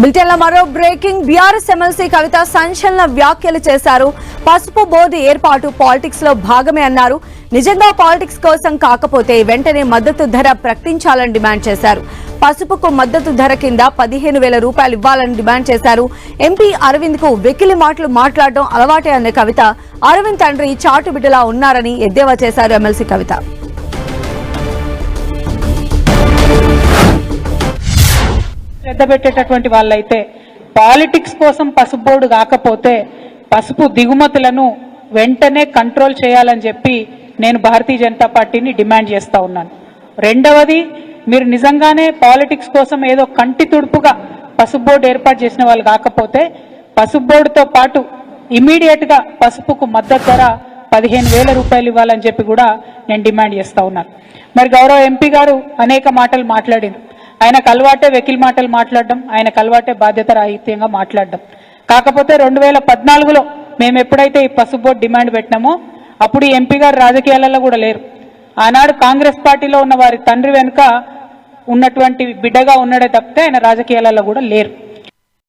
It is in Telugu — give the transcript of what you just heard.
బులెటిన్లో మరో బ్రేకింగ్. బీఆర్ఎస్ ఎమ్మెల్సీ కవిత సంచలన వ్యాఖ్యలు చేశారు. పసుపు బోర్డు ఏర్పాటు పాలిటిక్స్ లో భాగమే అన్నారు. నిజంగా పాలిటిక్స్ కోసం కాకపోతే వెంటనే మద్దతు ధర ప్రకటించాలని డిమాండ్ చేశారు. పసుపుకు మద్దతు ధర కింద 15,000 రూపాయలు ఇవ్వాలని డిమాండ్ చేశారు. ఎంపీ అరవింద్ కు వెకిలి మాటలు మాట్లాడడం అలవాటే అన్న కవిత, అరవింద్ తండ్రి చాటు బిడ్డలా ఉన్నారని ఎద్దేవా చేశారు ఎమ్మెల్సీ కవిత. శ్రద్ధ పెట్టేటటువంటి వాళ్ళైతే పాలిటిక్స్ కోసం పసుపు బోర్డు కాకపోతే పసుపు దిగుమతులను వెంటనే కంట్రోల్ చేయాలని చెప్పి నేను భారతీయ జనతా పార్టీని డిమాండ్ చేస్తా ఉన్నాను. రెండవది, మీరు నిజంగానే పాలిటిక్స్ కోసం ఏదో కంటి తుడుపుగా పసుపు బోర్డు ఏర్పాటు చేసిన వాళ్ళు కాకపోతే పసుపు బోర్డుతో పాటు ఇమీడియట్ గా పసుపుకు మద్దతు ధర 15,000 రూపాయలు ఇవ్వాలని చెప్పి కూడా నేను డిమాండ్ చేస్తా ఉన్నాను. మరి గౌరవ ఎంపీ గారు అనేక మాటలు మాట్లాడింది. ఆయనకు అలవాటే వెకిల్ మాటలు మాట్లాడడం, ఆయనకు అలవాటే బాధ్యత రాహిత్యంగా మాట్లాడడం. కాకపోతే 2014లో మేము ఎప్పుడైతే ఈ పసుపు బోర్డు డిమాండ్ పెట్టినామో అప్పుడు ఈ ఎంపీ గారు రాజకీయాలలో కూడా లేరు. ఆనాడు కాంగ్రెస్ పార్టీలో ఉన్న వారి తండ్రి వెనుక ఉన్నటువంటి బిడ్డగా ఉన్నాడే తప్పితే ఆయన రాజకీయాలలో కూడా లేరు.